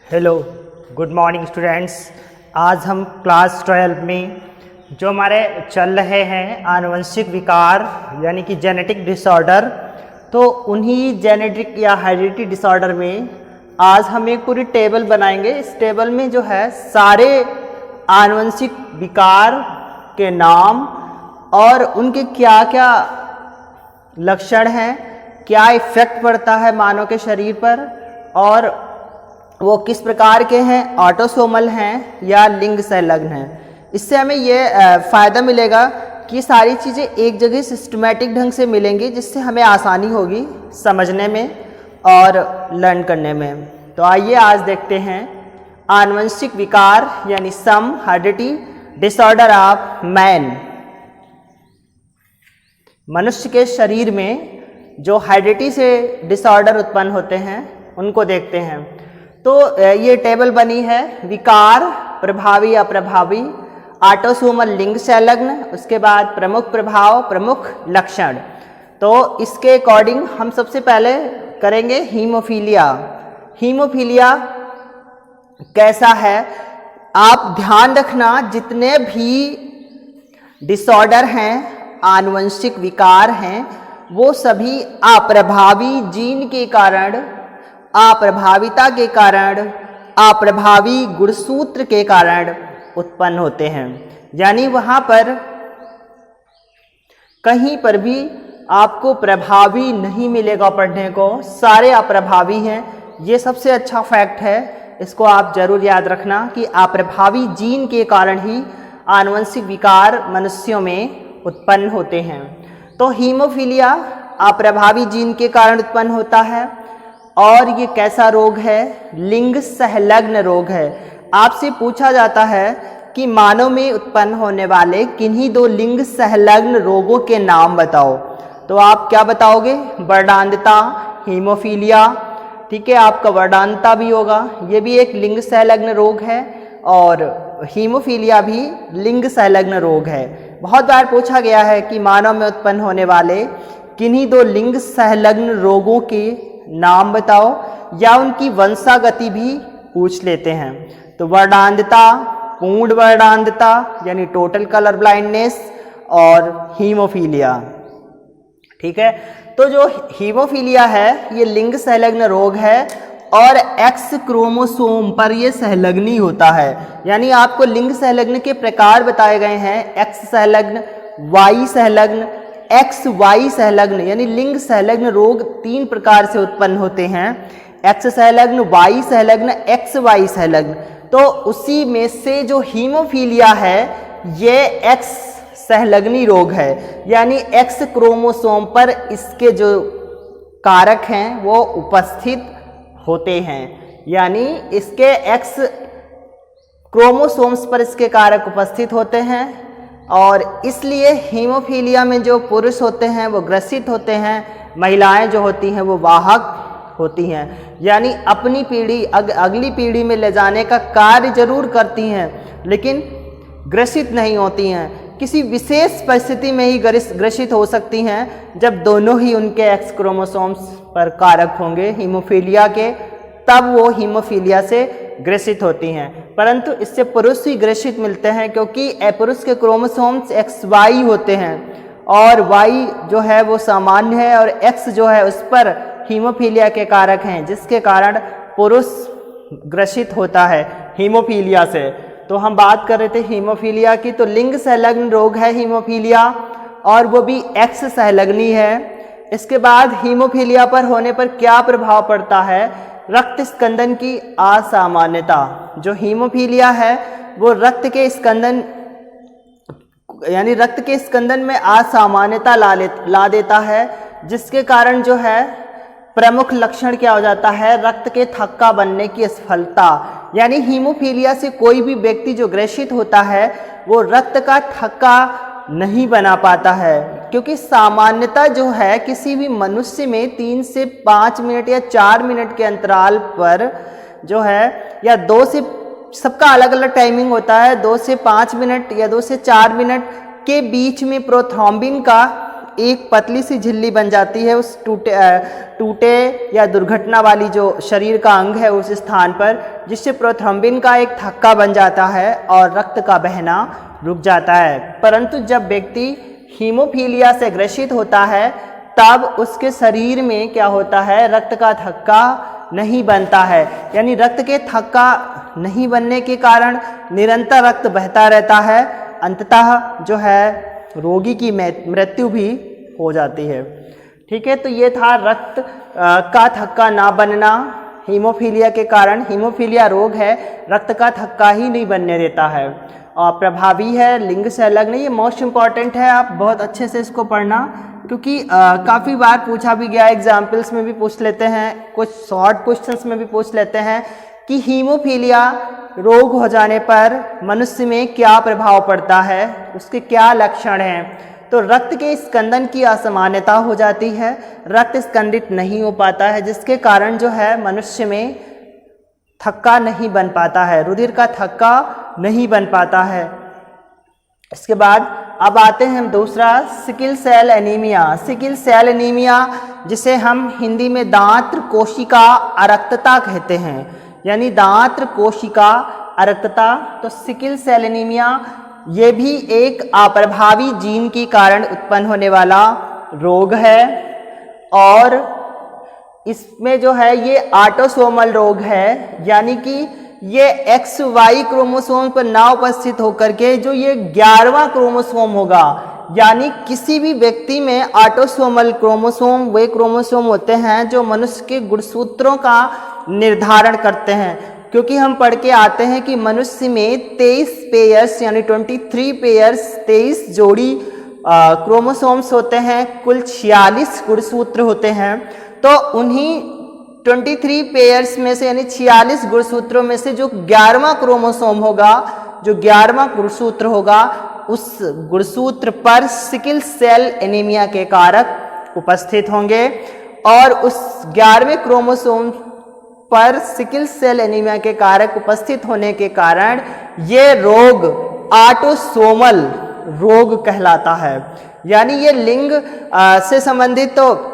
Hello, good morning students. आज हम class 12 में जो हमारे चल रहे हैं आनुवंशिक विकार यानी कि जेनेटिक डिसऑर्डर, तो उन्हीं जेनेटिक या हेरिडिटी डिसऑर्डर में आज हम एक पूरी टेबल बनाएंगे। इस टेबल में जो है सारे आनुवंशिक विकार के नाम और उनके क्या क्या लक्षण हैं, क्या इफेक्ट पड़ता है मानव के शरीर पर और वो किस प्रकार के हैं, ऑटोसोमल हैं या लिंग संलग्न हैं। इससे हमें ये फ़ायदा मिलेगा कि सारी चीज़ें एक जगह सिस्टमेटिक ढंग से मिलेंगी, जिससे हमें आसानी होगी समझने में और लर्न करने में। तो आइए आज देखते हैं आनुवंशिक विकार यानी सम हेरिडिटी डिसऑर्डर ऑफ मैन। मनुष्य के शरीर में जो हेरिडिटी से डिसऑर्डर उत्पन्न होते हैं उनको देखते हैं। तो ये टेबल बनी है विकार, प्रभावी अप्रभावी, ऑटोसोमल लिंग संलग्न, उसके बाद प्रमुख प्रभाव, प्रमुख लक्षण। तो इसके अकॉर्डिंग हम सबसे पहले करेंगे हीमोफीलिया। हीमोफीलिया कैसा है, आप ध्यान रखना, जितने भी डिसऑर्डर हैं, आनुवंशिक विकार हैं, वो सभी अप्रभावी जीन के कारण, अप्रभाविता के कारण, अप्रभावी गुणसूत्र के कारण उत्पन्न होते हैं। यानी वहाँ पर कहीं पर भी आपको प्रभावी नहीं मिलेगा पढ़ने को, सारे अप्रभावी हैं। ये सबसे अच्छा फैक्ट है, इसको आप जरूर याद रखना कि अप्रभावी जीन के कारण ही आनुवंशिक विकार मनुष्यों में उत्पन्न होते हैं। तो हीमोफीलिया अप्रभावी जीन के कारण उत्पन्न होता है और ये कैसा रोग है, लिंग संलग्न रोग है। आपसे पूछा जाता है कि मानव में उत्पन्न होने वाले किन्हीं दो लिंग संलग्न रोगों के नाम बताओ। तो आप क्या बताओगे, वर्णांधता, हीमोफीलिया। ठीक है, आपका वर्णांधता भी होगा, ये भी एक लिंग संलग्न रोग है, और हीमोफीलिया भी लिंग संलग्न रोग है। बहुत बार पूछा गया है कि मानव में उत्पन्न होने वाले किन्हीं दो लिंग संलग्न रोगों के नाम बताओ, या उनकी वंशागति भी पूछ लेते हैं। तो वर्णांधता, पूर्ण वर्णांधता यानी टोटल कलर ब्लाइंडनेस, और हीमोफीलिया। ठीक है, तो जो हीमोफीलिया है ये लिंग संलग्न रोग है और एक्स क्रोमोसोम पर ये संलग्नी होता है। यानी आपको लिंग संलग्न के प्रकार बताए गए हैं, एक्स संलग्न, वाई संलग्न, एक्स वाई संलग्न। यानी लिंग संलग्न रोग तीन प्रकार से उत्पन्न होते हैं, एक्स संलग्न, वाई संलग्न, एक्स वाई संलग्न। तो उसी में से जो हीमोफीलिया है ये एक्स संलग्नी रोग है, यानी एक्स क्रोमोसोम पर इसके जो कारक हैं वो उपस्थित होते हैं। यानी इसके एक्स क्रोमोसोम्स पर इसके कारक उपस्थित होते हैं, और इसलिए हीमोफीलिया में जो पुरुष होते हैं वो ग्रसित होते हैं, महिलाएं जो होती हैं वो वाहक होती हैं। यानी अपनी पीढ़ी अगली पीढ़ी में ले जाने का कार्य जरूर करती हैं, लेकिन ग्रसित नहीं होती हैं। किसी विशेष परिस्थिति में ही ग्रसित हो सकती हैं, जब दोनों ही उनके एक्स क्रोमोसोम्स पर कारक होंगे हीमोफीलिया के, तब वो हीमोफीलिया से ग्रसित होती हैं। परंतु इससे पुरुष ही ग्रसित मिलते हैं, क्योंकि पुरुष के क्रोमोसोम्स एक्स वाई होते हैं और वाई जो है वो सामान्य है, और एक्स जो है उस पर हीमोफीलिया के कारक हैं, जिसके कारण पुरुष ग्रसित होता है हीमोफीलिया से। तो हम बात कर रहे थे हीमोफीलिया की, तो लिंग संलग्न रोग है हीमोफीलिया, और वो भी एक्स संलग्नी है। इसके बाद हीमोफीलिया पर होने पर क्या प्रभाव पड़ता है, रक्त स्कंदन की असामान्यता। जो हीमोफीलिया है वो रक्त के स्कंदन यानी रक्त के स्कंदन में असामान्यता ला देता है, जिसके कारण जो है प्रमुख लक्षण क्या हो जाता है, रक्त के थक्का बनने की असफलता। यानी हीमोफीलिया से कोई भी व्यक्ति जो ग्रसित होता है वो रक्त का थक्का नहीं बना पाता है, क्योंकि सामान्यता जो है किसी भी मनुष्य में 3 से 5 मिनट या 4 मिनट के अंतराल पर जो है, या 2 से, सबका अलग अलग टाइमिंग होता है, 2 से 5 मिनट या 2 से 4 मिनट के बीच में प्रोथ्रोम्बिन का एक पतली सी झिल्ली बन जाती है उस टूटे या दुर्घटना वाली जो शरीर का अंग है उस स्थान पर, जिससे प्रोथ्रोम्बिन का एक थक्का बन जाता है और रक्त का बहना रुक जाता है। परंतु जब व्यक्ति हीमोफीलिया से ग्रसित होता है तब उसके शरीर में क्या होता है, रक्त का थक्का नहीं बनता है। यानी रक्त के थक्का नहीं बनने के कारण निरंतर रक्त बहता रहता है, अंततः जो है रोगी की मृत्यु भी हो जाती है। ठीक है, तो ये था रक्त का थक्का ना बनना हीमोफीलिया के कारण। हीमोफीलिया रोग है, रक्त का थक्का ही नहीं बनने देता है और प्रभावी है, लिंग से अलग नहीं। ये मोस्ट इम्पॉर्टेंट है, आप बहुत अच्छे से इसको पढ़ना, क्योंकि काफ़ी बार पूछा भी गया, एग्जाम्पल्स में भी पूछ लेते हैं, कुछ शॉर्ट क्वेश्चंस में भी पूछ लेते हैं कि हीमोफीलिया रोग हो जाने पर मनुष्य में क्या प्रभाव पड़ता है, उसके क्या लक्षण हैं। तो रक्त के स्कंदन की असामान्यता हो जाती है, रक्त स्कंदित नहीं हो पाता है, जिसके कारण जो है मनुष्य में थक्का नहीं बन पाता है, रुधिर का थक्का नहीं बन पाता है। इसके बाद अब आते हैं हम दूसरा, sickle cell anaemia. Sickle cell anaemia जिसे हम हिंदी में दांत कोशिका अरक्तता कहते हैं, यानी दांत कोशिका अरक्तता। तो सिकिल सेल एनीमिया ये भी एक अप्रभावी जीन के कारण उत्पन्न होने वाला रोग है और इसमें जो है ये ऑटोसोमल रोग है, यानी कि ये XY क्रोमोसोम पर ना उपस्थित होकर के जो ये 11वां क्रोमोसोम होगा, यानी किसी भी व्यक्ति में ऑटोसोमल क्रोमोसोम वे क्रोमोसोम होते हैं जो मनुष्य के गुणसूत्रों का निर्धारण करते हैं। क्योंकि हम पढ़ के आते हैं कि मनुष्य में 23 पेयर्स यानी 23 पेयर्स 23 जोड़ी क्रोमोसोम्स होते हैं, कुल 46 गुणसूत्र होते हैं। तो उन्हीं 23 पेयर्स में से यानी 46 गुणसूत्रों में से जो 11वां क्रोमोसोम होगा, जो 11वां गुणसूत्र होगा, उस गुणसूत्र पर सिकिल सेल एनीमिया के कारक उपस्थित होंगे और उस 11वें क्रोमोसोम पर सिकिल सेल एनीमिया के कारक उपस्थित होने के कारण ये रोग ऑटोसोमल रोग कहलाता है। यानी ये लिंग से संबंधित तो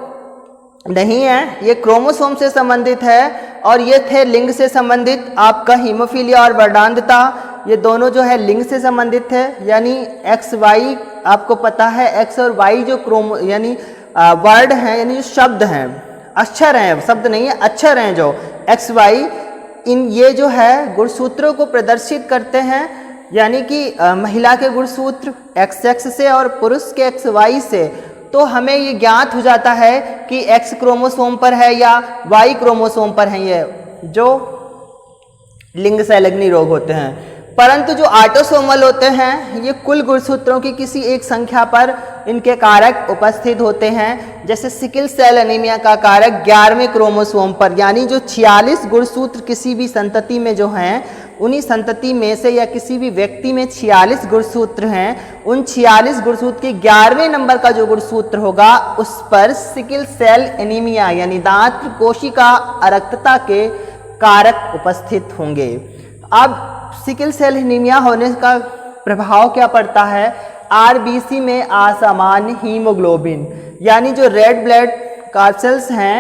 नहीं है, ये क्रोमोसोम से संबंधित है और ये थे लिंग से संबंधित। आपका हीमोफीलिया और वर्णांधता ये दोनों जो है लिंग से संबंधित है, यानी XY आपको पता है, X और Y जो यानी वर्ड हैं, यानी जो शब्द हैं, अक्षर हैं, शब्द नहीं है, अक्षर हैं जो XY, इन ये जो है गुणसूत्रों को प्रदर्शित करते हैं। यानी कि महिला के गुणसूत्र XX से और पुरुष के XY से, तो हमें ये ज्ञात हो जाता है कि X क्रोमोसोम पर है या Y क्रोमोसोम पर है, ये जो लिंग संलग्नी रोग होते हैं। परंतु जो ऑटोसोमल होते हैं ये कुल गुणसूत्रों की किसी एक संख्या पर इनके कारक उपस्थित होते हैं। जैसे सिकिल सेल एनीमिया का कारक 11वें क्रोमोसोम पर, यानी जो 46 गुणसूत्र किसी भी संतति में जो हैं, उन्हीं संतति में से या किसी भी व्यक्ति में 46 गुणसूत्र हैं, उन 46 गुणसूत्र के 11वें नंबर का जो गुणसूत्र होगा उस पर सिकिल सेल एनीमिया यानी दांत कोशिका अरक्तता के कारक उपस्थित होंगे। अब सिकिल सेल एनीमिया होने का प्रभाव क्या पड़ता है? आरबीसी में असामान्य हीमोग्लोबिन, यानी जो रेड ब्लड कार्सेल्स हैं,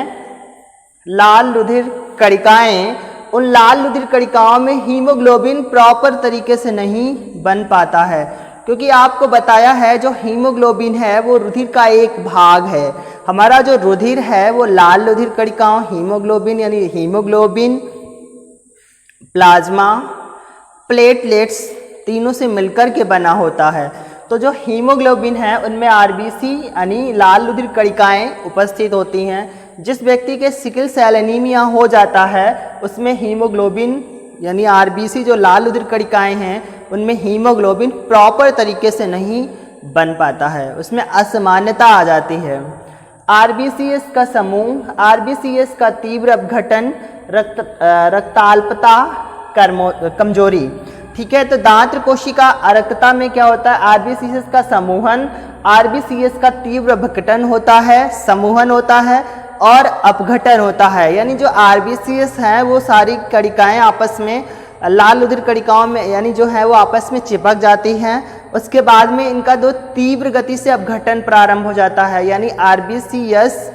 लाल रुधिर कणिकाएं, उन लाल रुधिर कणिकाओं में हीमोग्लोबिन प्रॉपर तरीके से नहीं बन पाता है। क्योंकि आपको बताया है जो हीमोग्लोबिन है वो रुधिर का एक भाग है। हमारा जो रुधिर है वो लाल रुधिर कणिकाओं, हीमोग्लोबिन यानी हीमोग्लोबिन, प्लाज्मा, प्लेटलेट्स तीनों से मिलकर के बना होता है। तो जो हीमोग्लोबिन है उनमें आरबीसी यानी लाल रुधिर कणिकाएं उपस्थित होती हैं। जिस व्यक्ति के सिकिल सेल एनीमिया हो जाता है उसमें हीमोग्लोबिन यानी आरबीसी जो लाल रुधिर कणिकाएं हैं उनमें हीमोग्लोबिन प्रॉपर तरीके से नहीं बन पाता है, उसमें असामान्यता आ जाती है। आरबीसीएस का समूह, आरबीसीएस का तीव्र अपघटन, रक्ताल्पता, कमजोरी। ठीक है, तो दांत कोशिका अरक्तता में क्या होता है? आरबीसीएस का समूहन, आरबीसीएस का तीव्र अपघटन होता है, समूहन होता है और अपघटन होता है। यानी जो आरबीसीएस है वो सारी कणिकाएं आपस में लाल रुधिर कणिकाओं में यानी जो है वो आपस में चिपक जाती हैं, उसके बाद में इनका दो तीव्र गति से अपघटन प्रारंभ हो जाता है, यानी आरबीसीएस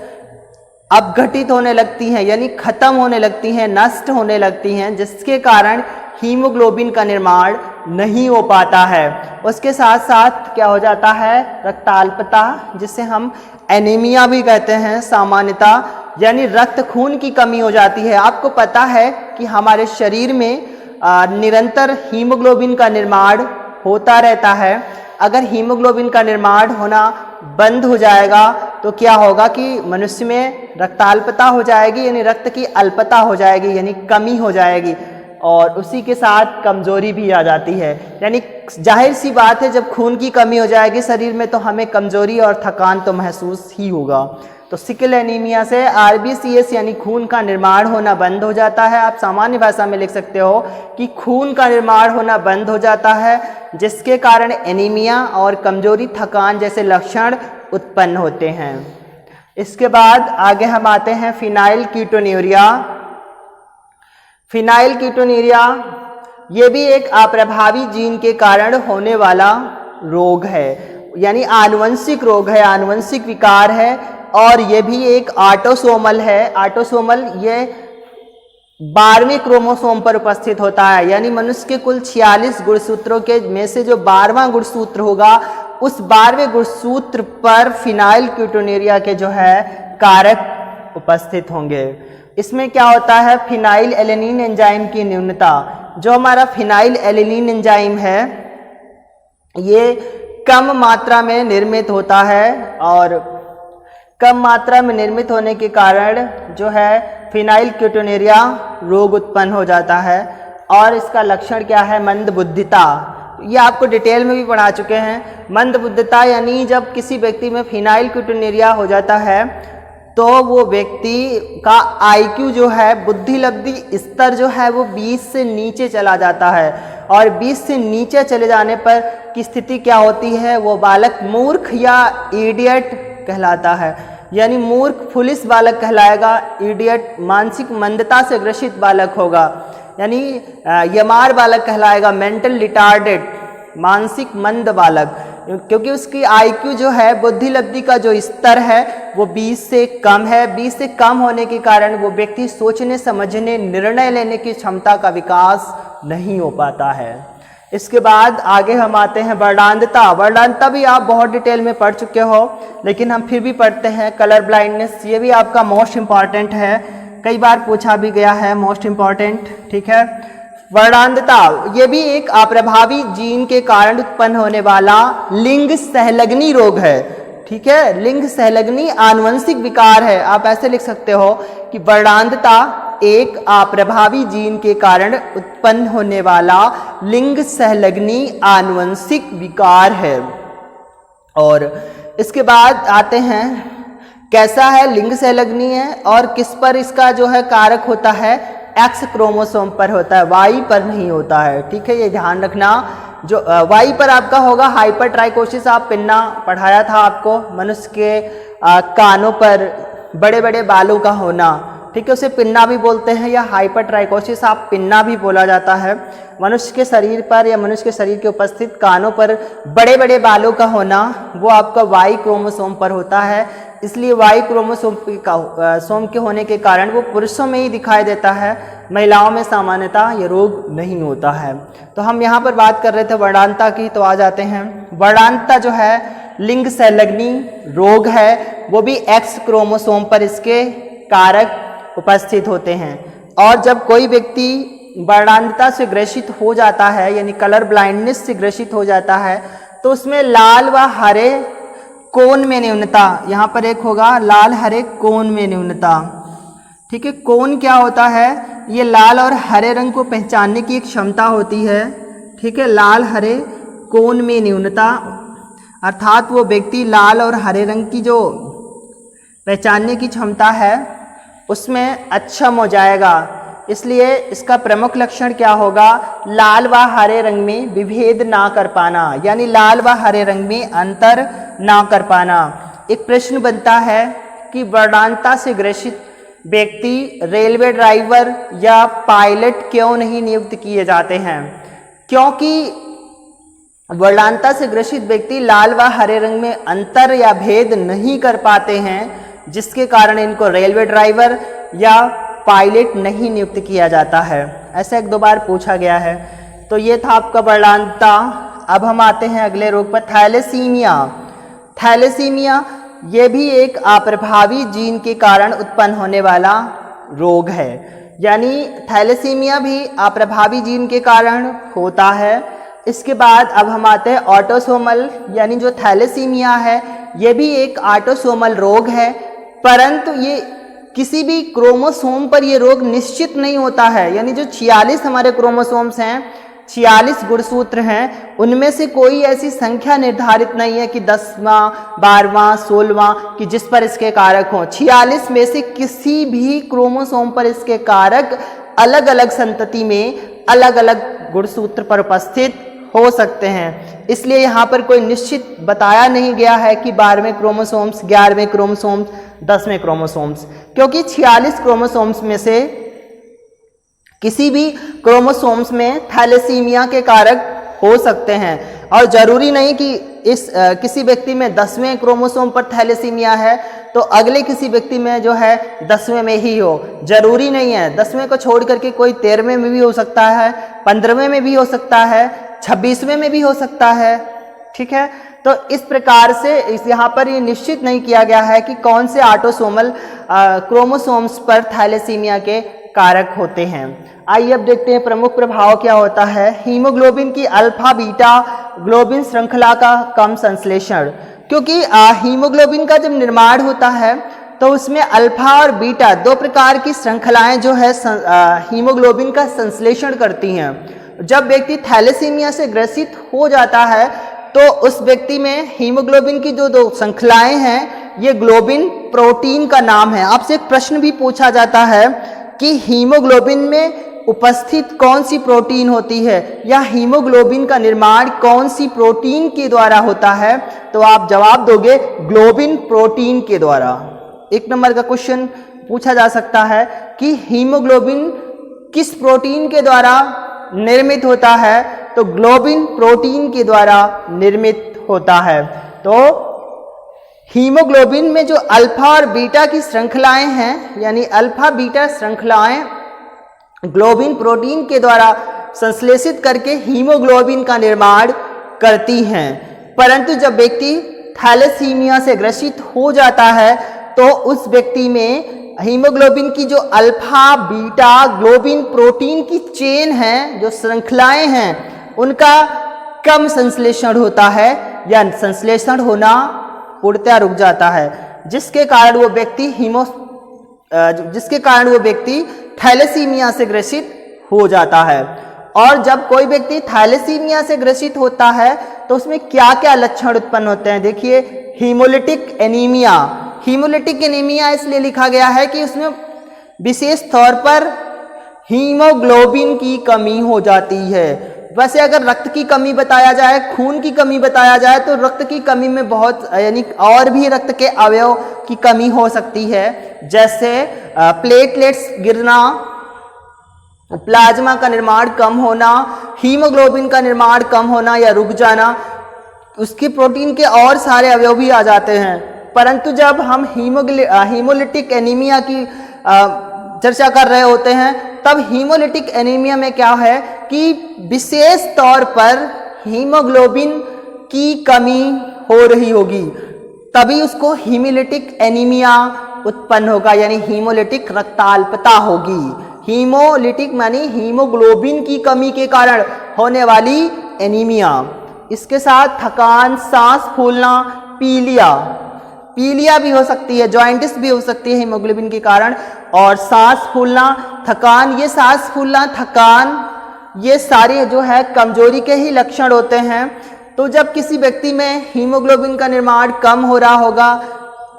अपघटित होने लगती हैं, यानी खत्म होने लगती हैं, नष्ट होने लगती हैं, जिसके कारण हीमोग्लोबिन का निर्माण नहीं हो पाता है। उसके साथ साथ क्या हो जाता है, रक्ताल्पता, जिसे हम एनीमिया भी कहते हैं सामान्यतः, यानी रक्त खून की कमी हो जाती है। आपको पता है कि हमारे शरीर में निरंतर हीमोग्लोबिन का निर्माण होता रहता है। अगर हीमोग्लोबिन का निर्माण होना बंद हो जाएगा तो क्या होगा कि मनुष्य में रक्ताल्पता हो जाएगी, यानी रक्त की अल्पता हो जाएगी, यानी कमी हो जाएगी, और उसी के साथ कमजोरी भी आ जाती है। यानी जाहिर सी बात है, जब खून की कमी हो जाएगी शरीर में तो हमें कमजोरी और थकान तो महसूस ही होगा। तो सिकल एनीमिया से आरबीसीएस यानी खून का निर्माण होना बंद हो जाता है। आप सामान्य भाषा में लिख सकते हो कि खून का निर्माण होना बंद हो जाता है, जिसके कारण एनीमिया और कमजोरी, थकान जैसे लक्षण उत्पन्न होते हैं। इसके बाद आगे हम आते हैं फिनाइल कीटोन्यूरिया। फिनाइल कीटोन्यूरिया ये भी एक अप्रभावी जीन के कारण होने वाला रोग है, यानी आनुवंशिक रोग है, आनुवंशिक विकार है, और ये भी एक ऑटोसोमल है। ऑटोसोमल ये 12वें क्रोमोसोम पर उपस्थित होता है, यानी मनुष्य के कुल 46 गुणसूत्रों के में से जो 12वां गुणसूत्र होगा, उस 12वें गुणसूत्र पर फिनाइल कीटोन्यूरिया के जो है कारक उपस्थित होंगे। इसमें क्या होता है, फिनाइल एलेनिन एंजाइम की न्यूनता। जो हमारा फिनाइल एलेनिन एंजाइम है ये कम मात्रा में निर्मित होता है, और कम मात्रा में निर्मित होने के कारण जो है फिनाइल कीटोन्यूरिया रोग उत्पन्न हो जाता है। और इसका लक्षण क्या है, मंदबुद्धिता। ये आपको डिटेल में भी पढ़ा चुके हैं। मंदबुद्धिता यानी जब किसी व्यक्ति में फिनाइल कीटोन्यूरिया हो जाता है तो वो व्यक्ति का आईक्यू जो है, बुद्धि लब्धि स्तर जो है वो 20 से नीचे चला जाता है, और 20 से नीचे चले जाने पर की स्थिति क्या होती है, वो बालक मूर्ख या इडियट कहलाता है, यानी मूर्ख फुलिस बालक कहलाएगा, इडियट मानसिक मंदता से ग्रसित बालक होगा, यानी यमार बालक कहलाएगा, मेंटल रिटार्डेड मानसिक मंद बालक, क्योंकि उसकी आईक्यू जो है, बुद्धि लब्धि का जो स्तर है वो 20 से कम है। 20 से कम होने के कारण वो व्यक्ति सोचने समझने निर्णय लेने की क्षमता का विकास नहीं हो पाता है। इसके बाद आगे हम आते हैं वर्णांधता। वर्णांधता भी आप बहुत डिटेल में पढ़ चुके हो, लेकिन हम फिर भी पढ़ते हैं। कलर ब्लाइंडनेस, ये भी आपका मोस्ट इम्पॉर्टेंट है, कई बार पूछा भी गया है, मोस्ट इम्पॉर्टेंट, ठीक है। वर्णांधता ये भी एक अप्रभावी जीन के कारण उत्पन्न होने वाला लिंग सहलग्नी रोग है, ठीक है। लिंग सहलग्नी आनुवंशिक विकार है। आप ऐसे लिख सकते हो कि वर्णांधता एक अप्रभावी जीन के कारण उत्पन्न होने वाला लिंग सहलग्नी आनुवंशिक विकार है। और इसके बाद आते हैं कैसा है लिंग सहलग्नी है और किस पर इसका जो है कारक होता है, एक्स क्रोमोसोम पर होता है, वाई पर नहीं होता है, ठीक है, ये ध्यान रखना। जो वाई पर आपका होगा हाइपरट्राइकोसिस, आप पिन्ना पढ़ाया था आपको, मनुष्य के कानों पर बड़े बड़े बालों का होना, ठीक है, उसे पिन्ना भी बोलते हैं, या हाइपरट्राइकोसिस आप पिन्ना भी बोला जाता है। मनुष्य के शरीर पर या मनुष्य के शरीर के उपस्थित कानों पर बड़े बड़े बालों का होना वो आपका वाई क्रोमोसोम पर होता है, इसलिए वाई क्रोमोसोम के होने के कारण वो पुरुषों में ही दिखाई देता है, महिलाओं में सामान्यतः ये रोग नहीं होता है। तो हम यहाँ पर बात कर रहे थे वर्णांधता की, तो आ जाते हैं। वर्णांधता जो है लिंग संलग्नी रोग है, वो भी एक्स क्रोमोसोम पर इसके कारक उपस्थित होते हैं। और जब कोई व्यक्ति वर्णांधता से ग्रसित हो जाता है, यानी कलर ब्लाइंडनेस से ग्रसित हो जाता है, तो उसमें लाल व हरे कोण में न्यूनता, यहाँ पर एक होगा लाल हरे कोण में न्यूनता, ठीक है। कोण क्या होता है, ये लाल और हरे रंग को पहचानने की एक क्षमता होती है, ठीक है। लाल हरे कोण में न्यूनता अर्थात वो व्यक्ति लाल और हरे रंग की जो पहचानने की क्षमता है उसमें अक्षम हो जाएगा। इसलिए इसका प्रमुख लक्षण क्या होगा, लाल व हरे रंग में विभेद ना कर पाना, यानी लाल व हरे रंग में अंतर ना कर पाना। एक प्रश्न बनता है कि वर्णांधता से ग्रसित व्यक्ति रेलवे ड्राइवर या पायलट क्यों नहीं नियुक्त किए जाते हैं? क्योंकि वर्णांता से ग्रसित व्यक्ति लाल व हरे रंग में अंतर या भेद नहीं कर पाते हैं, जिसके कारण इनको रेलवे ड्राइवर या पायलट नहीं नियुक्त किया जाता है। ऐसा 1-2 बार पूछा गया है। तो ये था आपका वर्णांता। अब हम आते हैं अगले रोग पर, थैलेसीमिया। थैलेसीमिया ये भी एक अप्रभावी जीन के कारण उत्पन्न होने वाला रोग है, यानी थैलेसीमिया भी अप्रभावी जीन के कारण होता है। इसके बाद अब हम आते हैं ऑटोसोमल, यानी जो थैलेसीमिया है ये भी एक ऑटोसोमल रोग है, परंतु ये किसी भी क्रोमोसोम पर ये रोग निश्चित नहीं होता है। यानी जो 46 हमारे क्रोमोसोम्स हैं, 46 गुणसूत्र हैं, उनमें से कोई ऐसी संख्या निर्धारित नहीं है कि 10वां, 12वां, 16वां कि जिस पर इसके कारक हों। 46 में से किसी भी क्रोमोसोम पर इसके कारक अलग अलग संतति में अलग अलग गुणसूत्र पर उपस्थित हो सकते हैं। इसलिए यहाँ पर कोई निश्चित बताया नहीं गया है कि 12वें क्रोमोसोम्स, 11वें क्रोमोसोम्स, 10वें क्रोमोसोम्स, क्योंकि 46 क्रोमोसोम्स में से किसी भी क्रोमोसोम्स में थैलेसीमिया के कारक हो सकते हैं। और जरूरी नहीं कि इस किसी व्यक्ति में 10वें क्रोमोसोम पर थैलेसीमिया है तो अगले किसी व्यक्ति में जो है 10वें में ही हो, जरूरी नहीं है। 10वें को छोड़ करके कोई 13वें में भी हो सकता है, 15वें में भी हो सकता है, 26वें में भी हो सकता है। ठीक है, तो इस प्रकार से यहाँ पर ये निश्चित नहीं किया गया है कि कौन से ऑटोसोमल क्रोमोसोम्स पर थैलेसीमिया के कारक होते हैं। आइए अब देखते हैं प्रमुख प्रभाव क्या होता है। हीमोग्लोबिन की अल्फा बीटा ग्लोबिन श्रृंखला का कम संश्लेषण, क्योंकि हीमोग्लोबिन का जब निर्माण होता है तो उसमें अल्फा और बीटा 2 प्रकार की श्रृंखलाएं जो है हीमोग्लोबिन का संश्लेषण करती हैं। जब व्यक्ति थैलेसीमिया से ग्रसित हो जाता है तो उस व्यक्ति में हीमोग्लोबिन की जो 2 श्रृंखलाएं हैं, ये ग्लोबिन प्रोटीन का नाम है। आपसे एक प्रश्न भी पूछा जाता है कि हीमोग्लोबिन में उपस्थित कौन सी प्रोटीन होती है या हीमोग्लोबिन का निर्माण कौन सी प्रोटीन के द्वारा होता है, तो आप जवाब दोगे ग्लोबिन प्रोटीन के द्वारा। 1 नंबर का क्वेश्चन पूछा जा सकता है कि हीमोग्लोबिन किस प्रोटीन के द्वारा निर्मित होता है, तो ग्लोबिन प्रोटीन के द्वारा निर्मित होता है। तो हीमोग्लोबिन में जो अल्फा और बीटा की श्रृंखलाएं हैं, यानी अल्फा बीटा श्रृंखलाएं ग्लोबिन प्रोटीन के द्वारा संश्लेषित करके हीमोग्लोबिन का निर्माण करती हैं। परंतु जब व्यक्ति थैलेसीमिया से ग्रसित हो जाता है तो उस व्यक्ति में हीमोग्लोबिन की जो अल्फा बीटा ग्लोबिन प्रोटीन की चेन है, जो श्रृंखलाएं हैं, उनका कम संश्लेषण होता है या संश्लेषण होना पूर्णतः रुक जाता है, जिसके कारण वो व्यक्ति थैलेसीमिया से ग्रसित हो जाता है। और जब कोई व्यक्ति थैलेसीमिया से ग्रसित होता है तो उसमें क्या क्या लक्षण उत्पन्न होते हैं। देखिए, हीमोलिटिक एनीमिया। हीमोलिटिक एनीमिया इसलिए लिखा गया है कि उसमें विशेष तौर पर हीमोग्लोबिन की कमी हो जाती है। वैसे अगर रक्त की कमी बताया जाए, खून की कमी बताया जाए, तो रक्त की कमी में बहुत, यानी और भी रक्त के अवयव की कमी हो सकती है, जैसे प्लेटलेट्स गिरना, प्लाज्मा का निर्माण कम होना, हीमोग्लोबिन का निर्माण कम होना या रुक जाना, उसकी प्रोटीन के और सारे अवयव भी आ जाते हैं। परंतु जब हम हीमोलिटिक एनीमिया की चर्चा कर रहे होते हैं, तब हीमोलिटिक एनीमिया में क्या है कि विशेष तौर पर हीमोग्लोबिन की कमी हो रही होगी, तभी उसको हीमोलिटिक एनीमिया उत्पन्न होगा, यानी हीमोलिटिक रक्ताल्पता होगी। हीमोलिटिक मानी हीमोग्लोबिन की कमी के कारण होने वाली एनीमिया। इसके साथ थकान, सांस फूलना, पीलिया भी हो सकती है, जॉइंटिस भी हो सकती है हीमोग्लोबिन के कारण, और सांस फूलना, थकान, ये सांस फूलना, थकान, ये सारे जो है कमजोरी के ही लक्षण होते हैं। तो जब किसी व्यक्ति में हीमोग्लोबिन का निर्माण कम हो रहा होगा,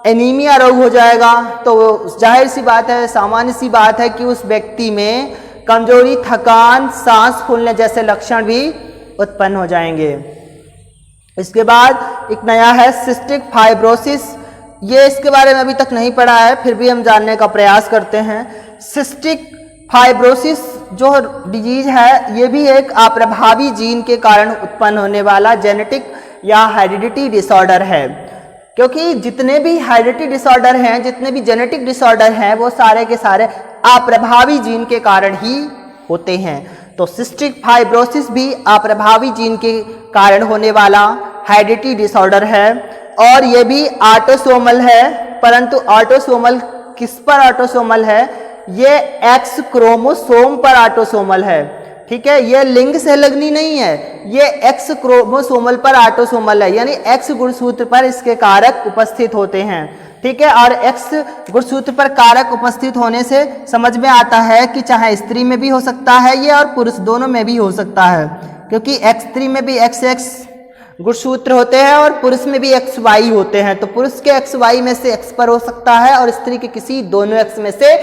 एनीमिया रोग हो जाएगा, तो जाहिर सी बात है, सामान्य सी बात है कि उस व्यक्ति में कमजोरी, थकान, सांस फूलने जैसे लक्षण भी उत्पन्न हो जाएंगे। इसके बाद एक नया है सिस्टिक फाइब्रोसिस। ये इसके बारे में अभी तक नहीं पढ़ा है, फिर भी हम जानने का प्रयास करते हैं। सिस्टिक फाइब्रोसिस जो डिजीज है ये भी एक अप्रभावी जीन के कारण उत्पन्न होने वाला जेनेटिक या हेरिडिटी डिसऑर्डर है, क्योंकि जितने भी हेरिडिटी डिसऑर्डर हैं, जितने भी जेनेटिक डिसऑर्डर हैं, वो सारे के सारे अप्रभावी जीन के कारण ही होते हैं। तो सिस्टिक फाइब्रोसिस भी अप्रभावी जीन के कारण होने वाला हेरिडिटी डिसऑर्डर है और ये भी ऑटोसोमल है, परंतु ऑटोसोमल किस पर ऑटोसोमल है? ये एक्स क्रोमोसोम पर ऑटोसोमल है। ठीक है, ये लिंग संलग्नी नहीं है, ये एक्स क्रोमोसोमल पर ऑटोसोमल है, यानी एक्स गुणसूत्र पर इसके कारक उपस्थित होते हैं। ठीक है, और एक्स गुणसूत्र पर कारक उपस्थित होने से समझ में आता है कि चाहे स्त्री में भी हो सकता है ये और पुरुष दोनों में भी हो सकता है, क्योंकि एक्स स्त्री में भी एक्स एक्स गुणसूत्र होते हैं और पुरुष में भी एक्स वाई होते हैं। तो पुरुष के एक्स वाई में से एक्स पर हो सकता है और स्त्री के किसी दोनों एक्स में से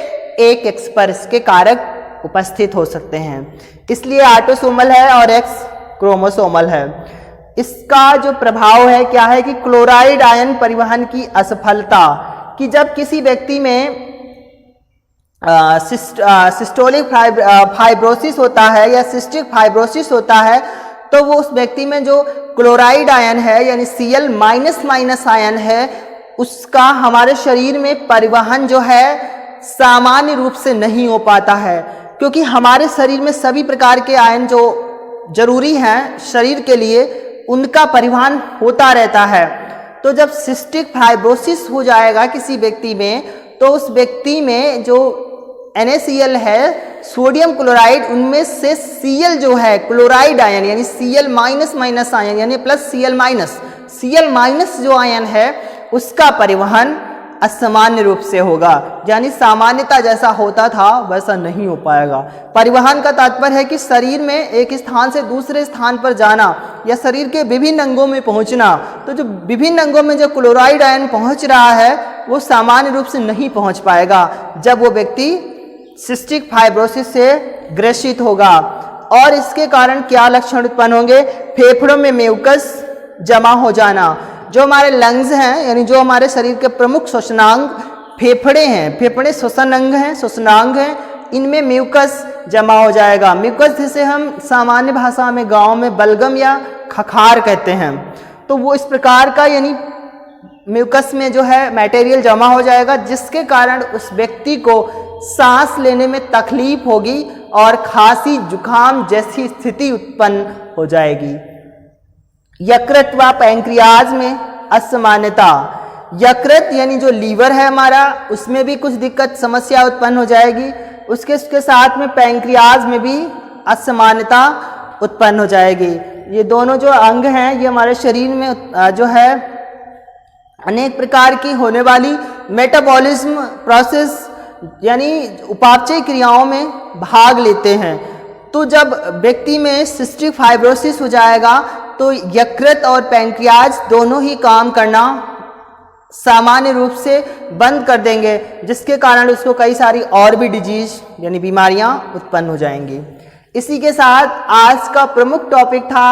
एक एक्स पर इसके कारक उपस्थित हो सकते हैं, इसलिए ऑटोसोमल है और एक्स क्रोमोसोमल है। इसका जो प्रभाव है क्या है कि क्लोराइड आयन परिवहन की असफलता, कि जब किसी व्यक्ति में सिस्टोलिक फाइब्रोसिस होता है या सिस्टिक फाइब्रोसिस होता है, तो वो उस व्यक्ति में जो क्लोराइड आयन है यानी Cl- आयन है, उसका हमारे शरीर में परिवहन जो है सामान्य रूप से नहीं हो पाता है, क्योंकि हमारे शरीर में सभी प्रकार के आयन जो जरूरी हैं शरीर के लिए उनका परिवहन होता रहता है। तो जब सिस्टिक फाइब्रोसिस हो जाएगा किसी व्यक्ति में, तो उस व्यक्ति में जो NaCl है सोडियम क्लोराइड, उनमें से Cl जो है क्लोराइड आयन यानी Cl- आयन यानी प्लस Cl- जो आयन है उसका परिवहन असामान्य रूप से होगा, यानी सामान्यता जैसा होता था वैसा नहीं हो पाएगा। परिवहन का तात्पर्य है कि शरीर में एक स्थान से दूसरे स्थान पर जाना या शरीर के विभिन्न अंगों में पहुंचना। तो जो विभिन्न अंगों में जो क्लोराइड आयन पहुंच रहा है वो सामान्य रूप से नहीं पहुंच पाएगा जब वो व्यक्ति सिस्टिक फाइब्रोसिस से ग्रसित होगा। और इसके कारण क्या लक्षण उत्पन्न होंगे? फेफड़ों में म्यूकस जमा हो जाना। जो हमारे लंग्स हैं यानी जो हमारे शरीर के प्रमुख श्वसनांग फेफड़े हैं, फेफड़े श्वसन अंग हैं, श्वसनांग हैं, इनमें म्यूकस जमा हो जाएगा। म्यूकस जिसे हम सामान्य भाषा में गांव में बलगम या खखार कहते हैं, तो वो इस प्रकार का यानी म्यूकस में जो है मटेरियल जमा हो जाएगा, जिसके कारण उस व्यक्ति को सांस लेने में तकलीफ होगी और खांसी जुकाम जैसी स्थिति उत्पन्न हो जाएगी। यकृत व पैंक्रियाज में असामान्यता, यकृत यानी जो लीवर है हमारा, उसमें भी कुछ दिक्कत समस्या उत्पन्न हो जाएगी। उसके साथ में पैंक्रियाज में भी असामान्यता उत्पन्न हो जाएगी। ये दोनों जो अंग हैं ये हमारे शरीर में जो है अनेक प्रकार की होने वाली मेटाबॉलिज्म प्रोसेस यानी उपापचय क्रियाओं में भाग लेते हैं। तो जब व्यक्ति में सिस्टिक फाइब्रोसिस हो जाएगा तो यकृत और पैंक्रियाज दोनों ही काम करना सामान्य रूप से बंद कर देंगे, जिसके कारण उसको कई सारी और भी डिजीज यानी बीमारियां उत्पन्न हो जाएंगी। इसी के साथ आज का प्रमुख टॉपिक था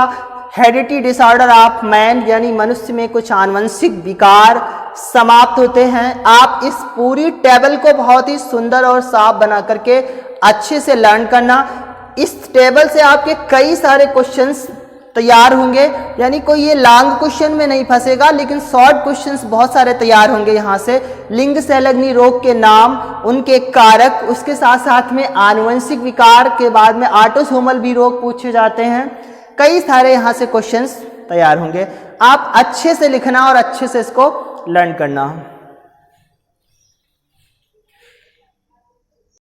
हेरिडिटी डिसऑर्डर ऑफ मैन, यानी मनुष्य में कुछ आनुवंशिक विकार समाप्त होते हैं। आप इस पूरी टेबल को बहुत ही सुंदर और साफ बना करके अच्छे से लर्न करना। इस टेबल से आपके कई सारे क्वेश्चंस तैयार होंगे, यानी कोई ये लॉन्ग क्वेश्चन में नहीं फंसेगा, लेकिन शॉर्ट क्वेश्चंस बहुत सारे तैयार होंगे। यहाँ से लिंग संलग्नी रोग के नाम, उनके कारक, उसके साथ साथ में आनुवंशिक विकार के बाद में ऑटोसोमल भी रोग पूछे जाते हैं। कई सारे यहाँ से क्वेश्चंस तैयार होंगे। आप अच्छे से लिखना और अच्छे से इसको लर्न करना।